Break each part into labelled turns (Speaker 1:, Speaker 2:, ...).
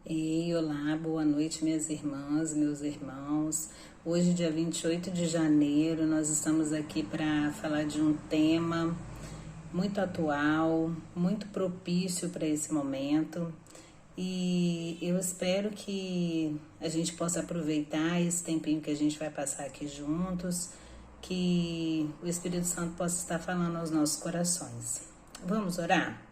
Speaker 1: Ei, olá, boa noite, minhas irmãs, meus irmãos. Hoje, dia 28 de janeiro, nós estamos aqui para falar de um tema muito atual, muito propício para esse momento. E eu espero que a gente possa aproveitar esse tempinho que a gente vai passar aqui juntos, que o Espírito Santo possa estar falando aos nossos corações. Vamos orar?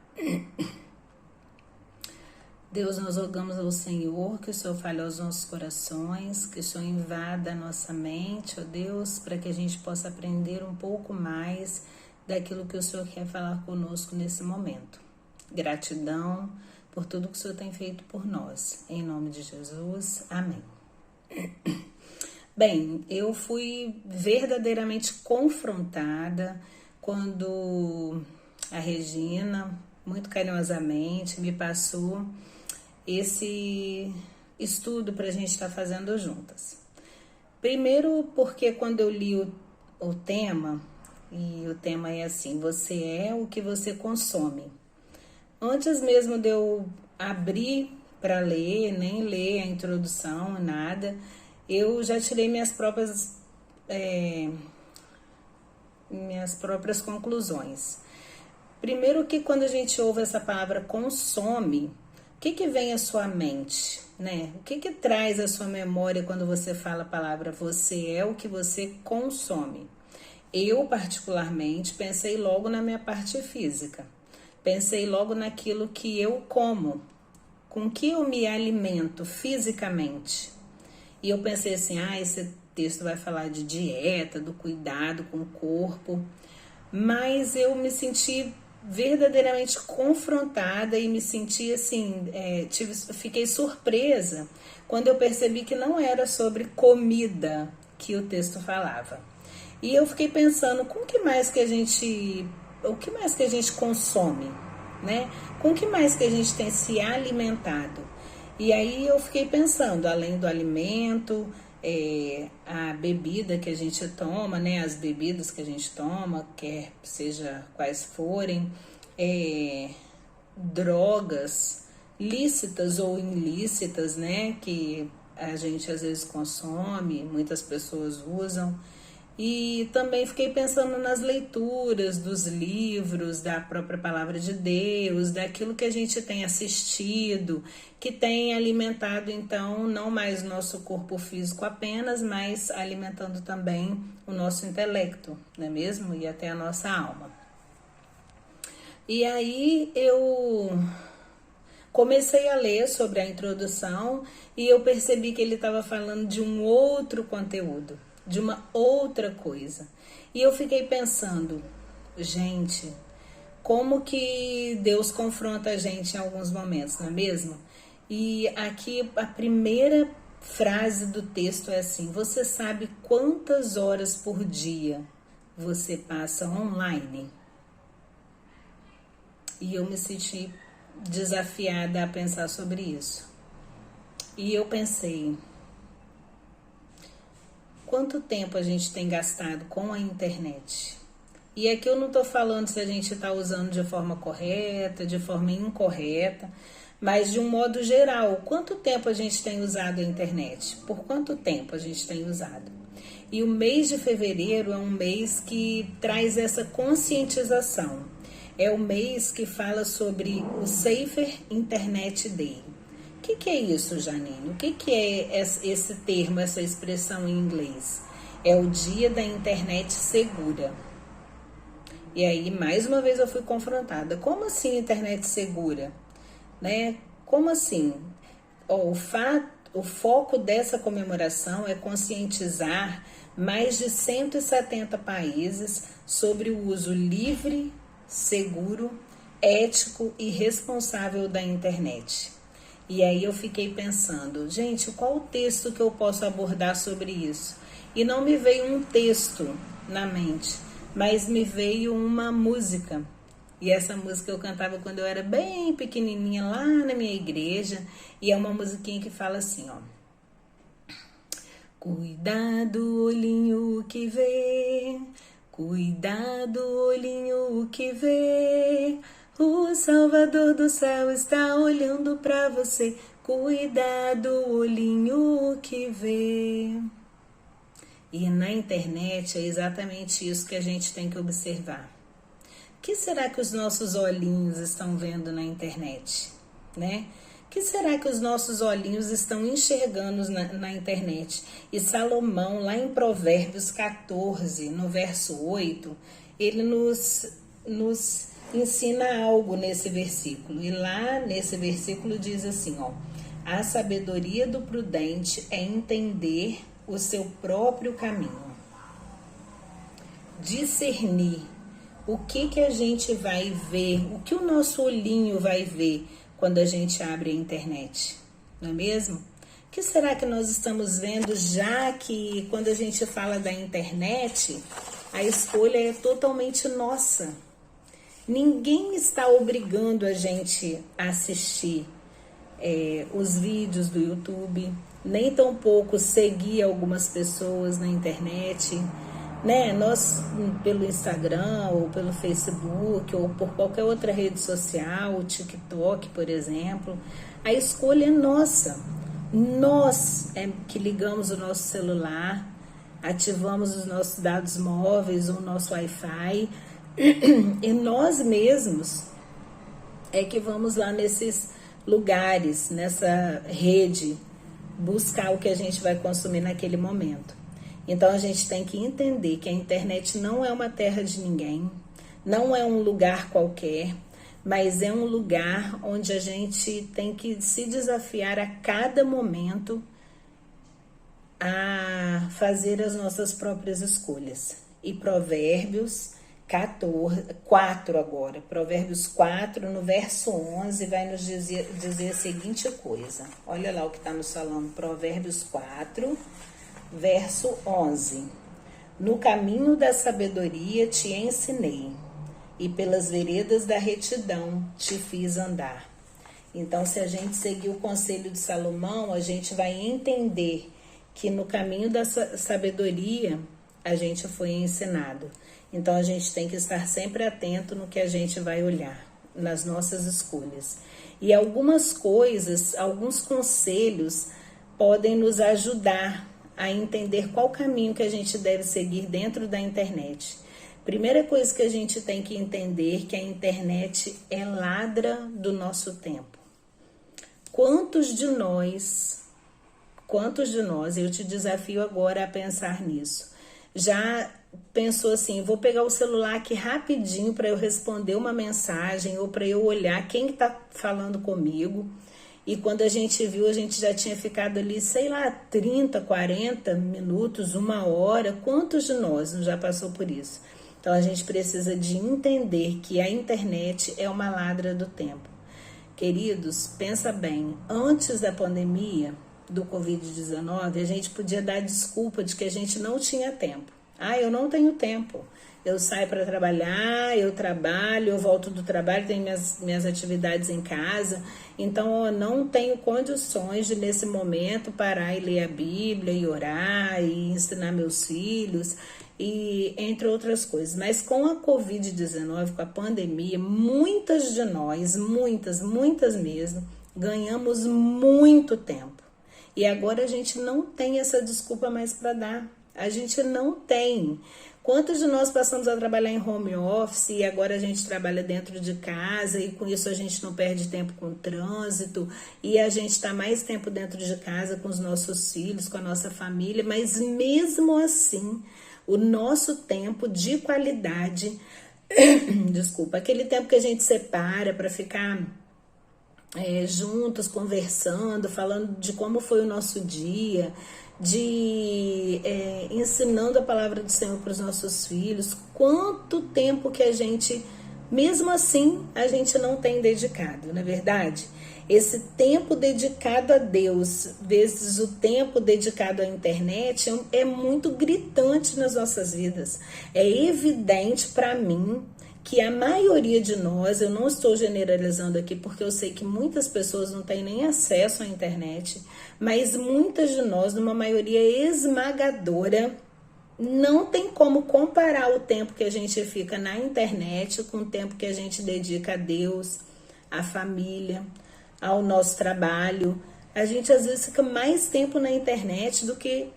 Speaker 1: Deus, nós rogamos ao Senhor que o Senhor fale aos nossos corações, que o Senhor invada a nossa mente, ó Deus, para que a gente possa aprender um pouco mais daquilo que o Senhor quer falar conosco nesse momento. Gratidão por tudo que o Senhor tem feito por nós. Em nome de Jesus, amém. Bem, eu fui verdadeiramente confrontada quando a Regina, muito carinhosamente, me passou esse estudo para a gente estar fazendo juntas. Primeiro porque quando eu li o tema, e o tema é assim: você é o que você consome. Antes mesmo de eu abrir para ler, nem ler a introdução, nada, eu já tirei minhas próprias conclusões. Primeiro que quando a gente ouve essa palavra consome, o que vem à sua mente, né? O que traz à sua memória quando você fala a palavra você é o que você consome? Eu, particularmente, pensei logo na minha parte física. Pensei logo naquilo que eu como, com que eu me alimento fisicamente. E eu pensei assim, esse texto vai falar de dieta, do cuidado com o corpo. Mas eu me senti verdadeiramente confrontada e me senti assim, fiquei surpresa quando eu percebi que não era sobre comida que o texto falava. E eu fiquei pensando, o que mais que a gente consome, né? Com o que mais que a gente tem se alimentado? E aí eu fiquei pensando, além do alimento, a bebida que a gente toma, né? As bebidas que a gente toma, quer seja quais forem, drogas lícitas ou ilícitas, né? Que a gente às vezes consome, muitas pessoas usam. E também fiquei pensando nas leituras dos livros, da própria palavra de Deus, daquilo que a gente tem assistido, que tem alimentado então não mais o nosso corpo físico apenas, mas alimentando também o nosso intelecto, não é mesmo? E até a nossa alma. E aí eu comecei a ler sobre a introdução e eu percebi que ele estava falando de um outro conteúdo, de uma outra coisa. E eu fiquei pensando, gente, como que Deus confronta a gente em alguns momentos, não é mesmo? E aqui a primeira frase do texto é assim: você sabe quantas horas por dia você passa online? E eu me senti desafiada a pensar sobre isso. E eu pensei, quanto tempo a gente tem gastado com a internet? E aqui eu não estou falando se a gente está usando de forma correta, de forma incorreta, mas de um modo geral, quanto tempo a gente tem usado a internet? Por quanto tempo a gente tem usado? E o mês de fevereiro é um mês que traz essa conscientização. É o mês que fala sobre o Safer Internet Day. O que é isso, Janine? O que é esse termo, essa expressão em inglês? É o dia da internet segura. E aí, mais uma vez, eu fui confrontada. Como assim internet segura? Né? Como assim? O foco dessa comemoração é conscientizar mais de 170 países sobre o uso livre, seguro, ético e responsável da internet. E aí eu fiquei pensando, gente, qual o texto que eu posso abordar sobre isso? E não me veio um texto na mente, mas me veio uma música. E essa música eu cantava quando eu era bem pequenininha lá na minha igreja. E é uma musiquinha que fala assim, ó: cuidado, olhinho que vê, cuidado, olhinho que vê, o Salvador do céu está olhando pra você. Cuidado, olhinho que vê. E na internet é exatamente isso que a gente tem que observar. O que será que os nossos olhinhos estão vendo na internet, né? O que será que os nossos olhinhos estão enxergando na internet? E Salomão, lá em Provérbios 14, no verso 8, ele nos ensina algo nesse versículo. E lá nesse versículo diz assim, ó: a sabedoria do prudente é entender o seu próprio caminho. Discernir o que a gente vai ver, o que o nosso olhinho vai ver quando a gente abre a internet, não é mesmo? O que será que nós estamos vendo, já que quando a gente fala da internet, a escolha é totalmente nossa. Ninguém está obrigando a gente a assistir os vídeos do YouTube, nem tampouco seguir algumas pessoas na internet, né? Nós, pelo Instagram, ou pelo Facebook, ou por qualquer outra rede social, o TikTok, por exemplo, a escolha é nossa. Nós é que ligamos o nosso celular, ativamos os nossos dados móveis, o nosso Wi-Fi, e nós mesmos é que vamos lá nesses lugares, nessa rede, buscar o que a gente vai consumir naquele momento. Então a gente tem que entender que a internet não é uma terra de ninguém, não é um lugar qualquer, mas é um lugar onde a gente tem que se desafiar a cada momento a fazer as nossas próprias escolhas. E Provérbios 4 agora, Provérbios 4, no verso 11, vai nos dizer a seguinte coisa. Olha lá o que está nos falando, Provérbios 4, verso 11. No caminho da sabedoria te ensinei, e pelas veredas da retidão te fiz andar. Então, se a gente seguir o conselho de Salomão, a gente vai entender que no caminho da sabedoria a gente foi ensinado. Então, a gente tem que estar sempre atento no que a gente vai olhar, nas nossas escolhas. E algumas coisas, alguns conselhos podem nos ajudar a entender qual caminho que a gente deve seguir dentro da internet. Primeira coisa que a gente tem que entender é que a internet é ladra do nosso tempo. Quantos de nós, eu te desafio agora a pensar nisso, já pensou assim, vou pegar o celular aqui rapidinho para eu responder uma mensagem ou para eu olhar quem está falando comigo, e quando a gente viu, a gente já tinha ficado ali, sei lá, 30, 40 minutos, 1 hora. Quantos de nós não já passou por isso? Então a gente precisa de entender que a internet é uma ladra do tempo. Queridos, pensa bem, antes da pandemia do Covid-19, a gente podia dar desculpa de que a gente não tinha tempo. Ah, eu não tenho tempo. Eu saio para trabalhar, eu trabalho, eu volto do trabalho, tenho minhas atividades em casa. Então, eu não tenho condições de, nesse momento, parar e ler a Bíblia, e orar, e ensinar meus filhos, e entre outras coisas. Mas com a Covid-19, com a pandemia, muitas de nós, muitas mesmo, ganhamos muito tempo. E agora a gente não tem essa desculpa mais para dar. A gente não tem. Quantos de nós passamos a trabalhar em home office e agora a gente trabalha dentro de casa e com isso a gente não perde tempo com o trânsito e a gente está mais tempo dentro de casa com os nossos filhos, com a nossa família, mas mesmo assim, o nosso tempo de qualidade, desculpa, aquele tempo que a gente separa para ficar juntos, conversando, falando de como foi o nosso dia, ensinando a palavra do Senhor para os nossos filhos, quanto tempo que a gente, mesmo assim, a gente não tem dedicado, não é verdade? Esse tempo dedicado a Deus, vezes o tempo dedicado à internet, é muito gritante nas nossas vidas. É evidente para mim que a maioria de nós, eu não estou generalizando aqui porque eu sei que muitas pessoas não têm nem acesso à internet, mas muitas de nós, numa maioria esmagadora, não tem como comparar o tempo que a gente fica na internet com o tempo que a gente dedica a Deus, à família, ao nosso trabalho, A gente às vezes fica mais tempo na internet do que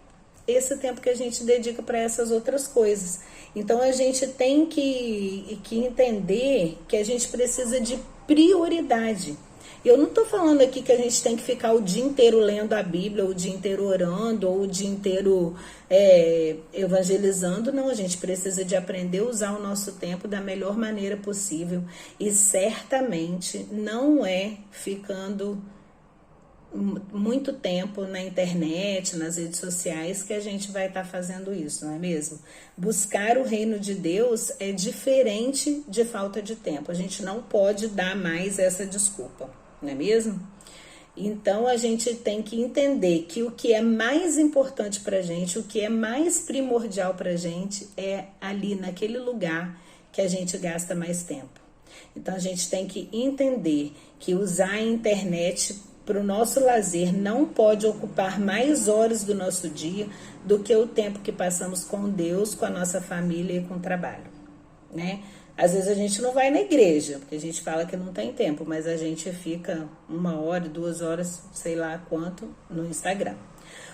Speaker 1: esse tempo que a gente dedica para essas outras coisas. Então a gente tem que entender que a gente precisa de prioridade. Eu não estou falando aqui que a gente tem que ficar o dia inteiro lendo a Bíblia, ou o dia inteiro orando, ou o dia inteiro evangelizando. Não, a gente precisa de aprender a usar o nosso tempo da melhor maneira possível. E certamente não é ficando muito tempo na internet, nas redes sociais, que a gente vai estar fazendo isso, não é mesmo? Buscar o reino de Deus é diferente de falta de tempo. A gente não pode dar mais essa desculpa, não é mesmo? Então a gente tem que entender que o que é mais importante pra gente, o que é mais primordial pra gente é ali naquele lugar que a gente gasta mais tempo. Então a gente tem que entender que usar a internet para o nosso lazer não pode ocupar mais horas do nosso dia do que o tempo que passamos com Deus, com a nossa família e com o trabalho, né? Às vezes a gente não vai na igreja, porque a gente fala que não tem tempo, mas a gente fica 1 hora, 2 horas, sei lá quanto, no Instagram.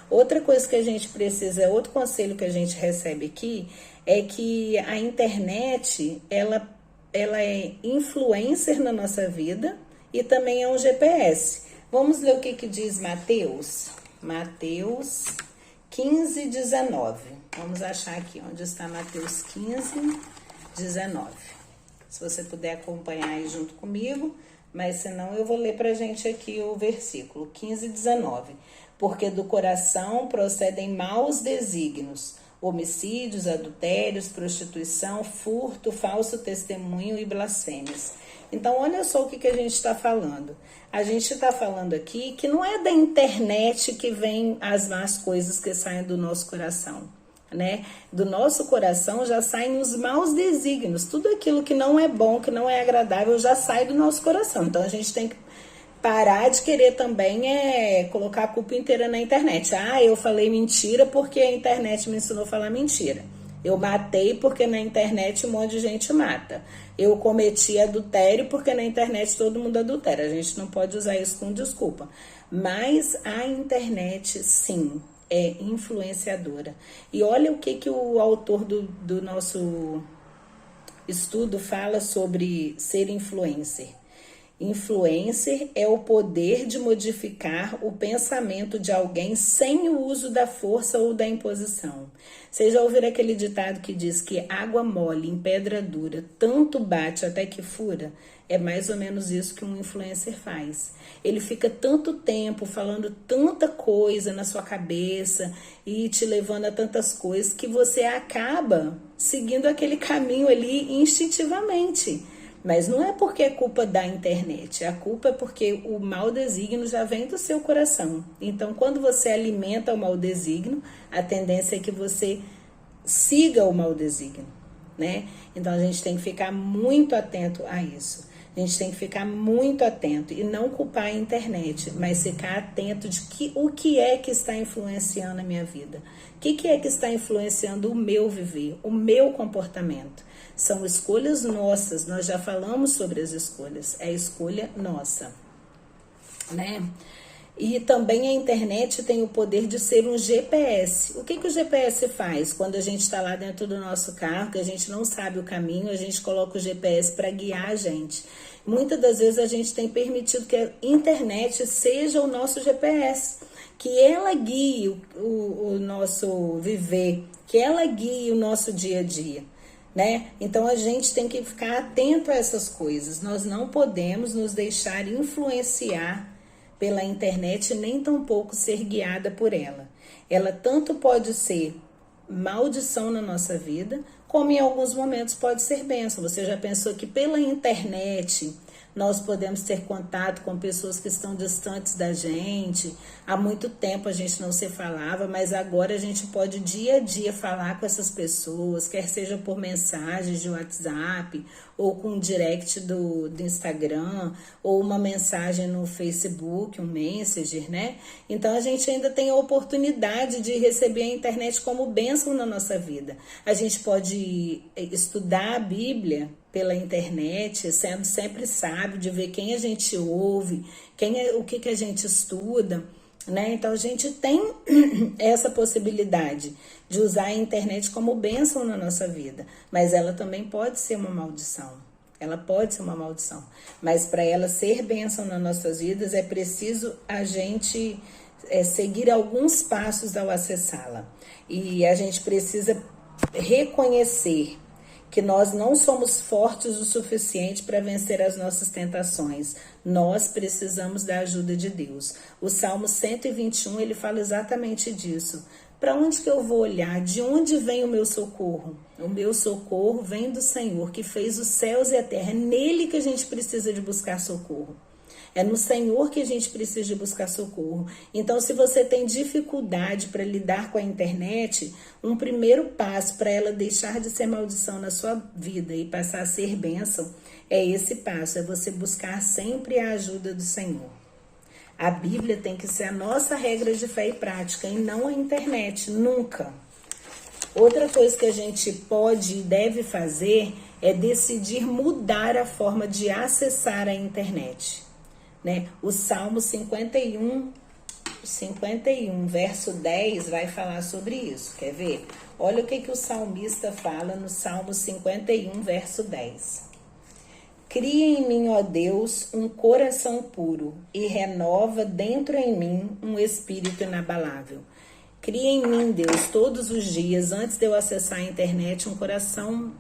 Speaker 1: Outra coisa que a gente precisa, outro conselho que a gente recebe aqui, é que a internet, ela é influencer na nossa vida e também é um GPS. Vamos ler o que diz Mateus. Mateus 15, 19. Vamos achar aqui onde está Mateus 15, 19. Se você puder acompanhar aí junto comigo, mas senão eu vou ler pra gente aqui o versículo 15, 19. Porque do coração procedem maus desígnios, homicídios, adultérios, prostituição, furto, falso testemunho e blasfêmias. Então, olha só o que a gente está falando. A gente está falando aqui que não é da internet que vem as más coisas que saem do nosso coração, né? Do nosso coração já saem os maus desígnios. Tudo aquilo que não é bom, que não é agradável, já sai do nosso coração. Então, a gente tem que parar de querer também colocar a culpa inteira na internet. Ah, eu falei mentira porque a internet me ensinou a falar mentira. Eu matei porque na internet um monte de gente mata. Eu cometi adultério porque na internet todo mundo adultera. A gente não pode usar isso com desculpa. Mas a internet, sim, é influenciadora. E olha o que o autor do nosso estudo fala sobre ser influencer. Influencer é o poder de modificar o pensamento de alguém sem o uso da força ou da imposição. Vocês já ouviram aquele ditado que diz que água mole em pedra dura tanto bate até que fura? É mais ou menos isso que um influencer faz. Ele fica tanto tempo falando tanta coisa na sua cabeça e te levando a tantas coisas que você acaba seguindo aquele caminho ali instintivamente. Mas não é porque é culpa da internet, a culpa é porque o mau desígnio já vem do seu coração. Então, quando você alimenta o mau desígnio, a tendência é que você siga o mau desígnio, né? Então, a gente tem que ficar muito atento a isso. A gente tem que ficar muito atento e não culpar a internet, mas ficar atento de o que é que está influenciando a minha vida. O que é que está influenciando o meu viver, o meu comportamento. São escolhas nossas, nós já falamos sobre as escolhas, é escolha nossa, né? E também a internet tem o poder de ser um GPS. O que o GPS faz? Quando a gente está lá dentro do nosso carro, que a gente não sabe o caminho, a gente coloca o GPS para guiar a gente. Muitas das vezes a gente tem permitido que a internet seja o nosso GPS, que ela guie o nosso viver, que ela guie o nosso dia a dia, né? Então a gente tem que ficar atento a essas coisas. Nós não podemos nos deixar influenciar pela internet, nem tampouco ser guiada por ela. Ela tanto pode ser maldição na nossa vida, como em alguns momentos pode ser bênção. Você já pensou que pela internet nós podemos ter contato com pessoas que estão distantes da gente? Há muito tempo a gente não se falava, mas agora a gente pode dia a dia falar com essas pessoas, quer seja por mensagens de WhatsApp, ou com um direct do Instagram, ou uma mensagem no Facebook, um Messenger, né? Então a gente ainda tem a oportunidade de receber a internet como bênção na nossa vida. A gente pode estudar a Bíblia pela internet, sendo sempre sábio de ver quem a gente ouve, o que a gente estuda, né? Então a gente tem essa possibilidade de usar a internet como bênção na nossa vida, mas ela também pode ser uma maldição. Ela pode ser uma maldição, mas para ela ser bênção nas nossas vidas é preciso a gente seguir alguns passos ao acessá-la. E a gente precisa reconhecer que nós não somos fortes o suficiente para vencer as nossas tentações. Nós precisamos da ajuda de Deus. O Salmo 121, ele fala exatamente disso. Para onde que eu vou olhar? De onde vem o meu socorro? O meu socorro vem do Senhor, que fez os céus e a terra. É nele que a gente precisa de buscar socorro. É no Senhor que a gente precisa de buscar socorro. Então, se você tem dificuldade para lidar com a internet, um primeiro passo para ela deixar de ser maldição na sua vida e passar a ser bênção, é esse passo, é você buscar sempre a ajuda do Senhor. A Bíblia tem que ser a nossa regra de fé e prática, e não a internet, nunca. Outra coisa que a gente pode e deve fazer é decidir mudar a forma de acessar a internet. Né? O Salmo 51, verso 10 vai falar sobre isso, quer ver? Olha o que o salmista fala no Salmo 51, verso 10. Cria em mim, ó Deus, um coração puro e renova dentro em mim um espírito inabalável. Cria em mim, Deus, todos os dias, antes de eu acessar a internet, um coração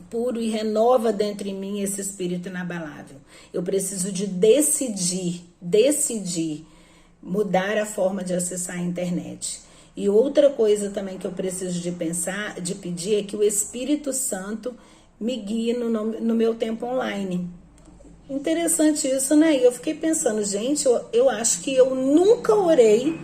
Speaker 1: puro e renova dentro de mim esse espírito inabalável. Eu preciso de decidir mudar a forma de acessar a internet. E outra coisa também que eu preciso de pensar, de pedir, é que o Espírito Santo me guie no meu tempo online. Interessante isso, né? E eu fiquei pensando, gente, eu acho que eu nunca orei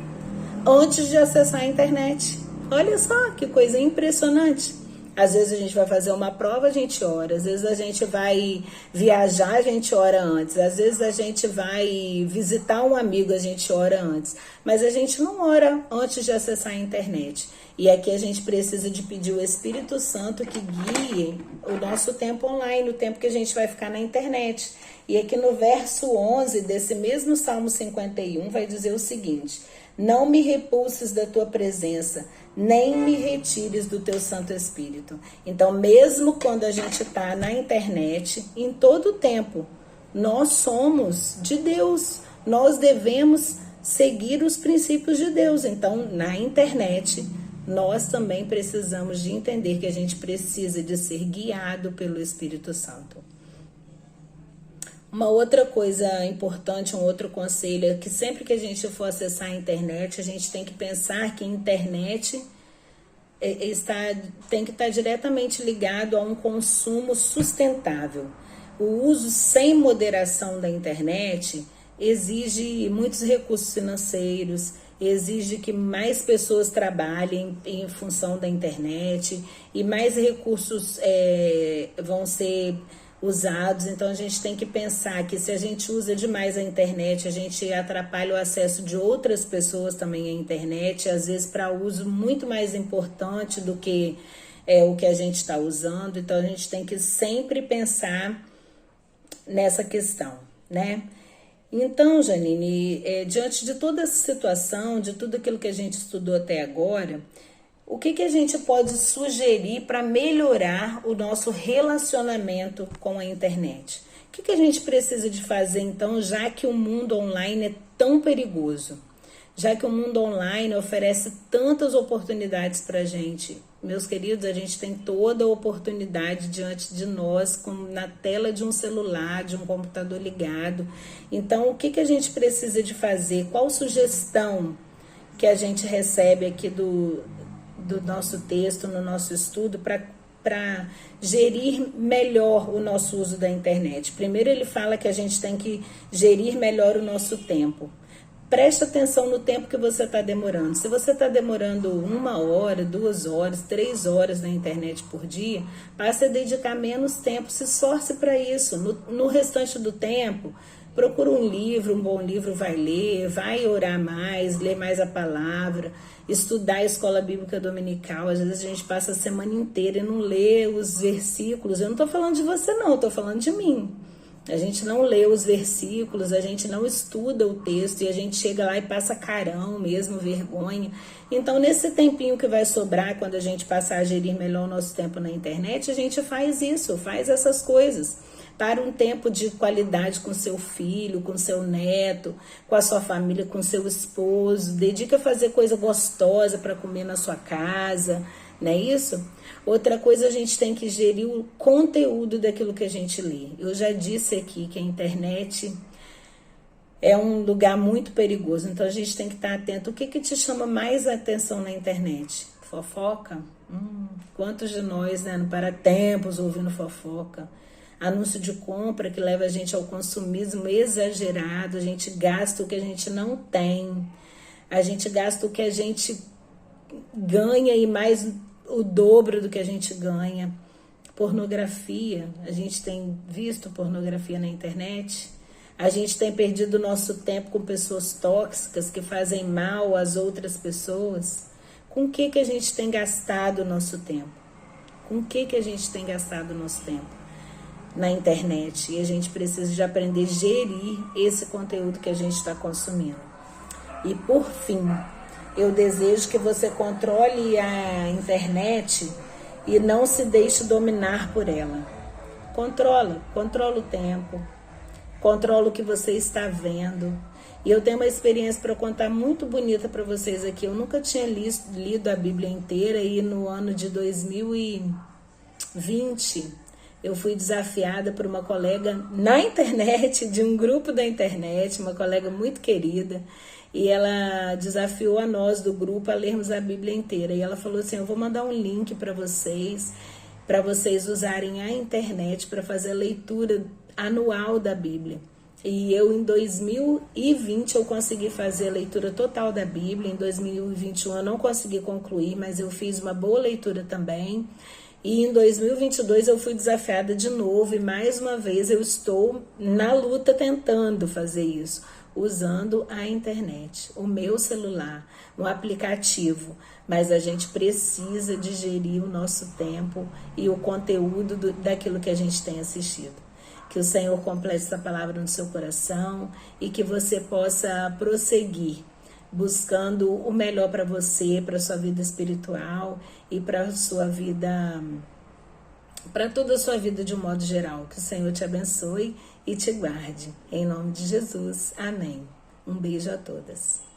Speaker 1: antes de acessar a internet. Olha só que coisa impressionante. Às vezes a gente vai fazer uma prova, a gente ora. Às vezes a gente vai viajar, a gente ora antes. Às vezes a gente vai visitar um amigo, a gente ora antes. Mas a gente não ora antes de acessar a internet. E aqui a gente precisa de pedir o Espírito Santo que guie o nosso tempo online, o tempo que a gente vai ficar na internet. E aqui no verso 11 desse mesmo Salmo 51 vai dizer o seguinte: não me repulses da tua presença, nem me retires do teu Santo Espírito. Então, mesmo quando a gente está na internet, em todo o tempo, nós somos de Deus. Nós devemos seguir os princípios de Deus. Então, na internet, nós também precisamos de entender que a gente precisa de ser guiado pelo Espírito Santo. Uma outra coisa importante, um outro conselho é que sempre que a gente for acessar a internet, a gente tem que pensar que a internet tem que estar diretamente ligado a um consumo sustentável. O uso sem moderação da internet exige muitos recursos financeiros, exige que mais pessoas trabalhem em função da internet e mais recursos vão ser usados. Então a gente tem que pensar que se a gente usa demais a internet, a gente atrapalha o acesso de outras pessoas também à internet, às vezes para uso muito mais importante do que o que a gente está usando. Então a gente tem que sempre pensar nessa questão, né? Então, Janine, diante de toda essa situação, de tudo aquilo que a gente estudou até agora, o que a gente pode sugerir para melhorar o nosso relacionamento com a internet? O que a gente precisa de fazer, então, já que o mundo online é tão perigoso? Já que o mundo online oferece tantas oportunidades para a gente? Meus queridos, a gente tem toda a oportunidade diante de nós, como na tela de um celular, de um computador ligado. Então, o que a gente precisa de fazer? Qual sugestão que a gente recebe aqui do nosso texto, no nosso estudo, para gerir melhor o nosso uso da internet? Primeiro ele fala que a gente tem que gerir melhor o nosso tempo. Preste atenção no tempo que você está demorando. Se você está demorando 1 hora, 2 horas, 3 horas na internet por dia, passe a dedicar menos tempo, se esforce para isso. No restante do tempo, Procura um livro, um bom livro, vai ler, vai orar mais, ler mais a palavra, estudar a escola bíblica dominical. Às vezes a gente passa a semana inteira e não lê os versículos. Eu não estou falando de você não, estou falando de mim. A gente não lê os versículos, a gente não estuda o texto e a gente chega lá e passa carão mesmo, vergonha. Então, nesse tempinho que vai sobrar, quando a gente passar a gerir melhor o nosso tempo na internet, a gente faz isso, faz essas coisas. Para um tempo de qualidade com seu filho, com seu neto, com a sua família, com seu esposo. Dedica a fazer coisa gostosa para comer na sua casa, não é isso? Outra coisa, a gente tem que gerir o conteúdo daquilo que a gente lê. Eu já disse aqui que a internet é um lugar muito perigoso, então a gente tem que estar atento. O que te chama mais a atenção na internet? Fofoca? Quantos de nós, né, não para tempos ouvindo fofoca? Anúncio de compra que leva a gente ao consumismo exagerado, a gente gasta o que a gente não tem, a gente gasta o que a gente ganha e mais o dobro do que a gente ganha. Pornografia, a gente tem visto pornografia na internet, a gente tem perdido nosso tempo com pessoas tóxicas que fazem mal às outras pessoas. Com o que a gente tem gastado o nosso tempo? Com o que a gente tem gastado o nosso tempo na internet? E a gente precisa de aprender a gerir esse conteúdo que a gente está consumindo. E por fim, eu desejo que você controle a internet e não se deixe dominar por ela. Controla o tempo, controla o que você está vendo. E eu tenho uma experiência para contar muito bonita para vocês aqui. Eu nunca tinha lido a Bíblia inteira e no ano de 2020 eu fui desafiada por uma colega na internet, de um grupo da internet, uma colega muito querida. E ela desafiou a nós do grupo a lermos a Bíblia inteira. E ela falou assim, eu vou mandar um link para vocês usarem a internet para fazer a leitura anual da Bíblia. E eu, em 2020, eu consegui fazer a leitura total da Bíblia. Em 2021 eu não consegui concluir, mas eu fiz uma boa leitura também. E em 2022 eu fui desafiada de novo e mais uma vez eu estou na luta tentando fazer isso, usando a internet, o meu celular, um aplicativo. Mas a gente precisa digerir o nosso tempo e o conteúdo daquilo que a gente tem assistido. Que o Senhor complete essa palavra no seu coração e que você possa prosseguir buscando o melhor para você, para a sua vida espiritual e para a sua vida, para toda a sua vida de um modo geral. Que o Senhor te abençoe e te guarde. Em nome de Jesus. Amém. Um beijo a todas.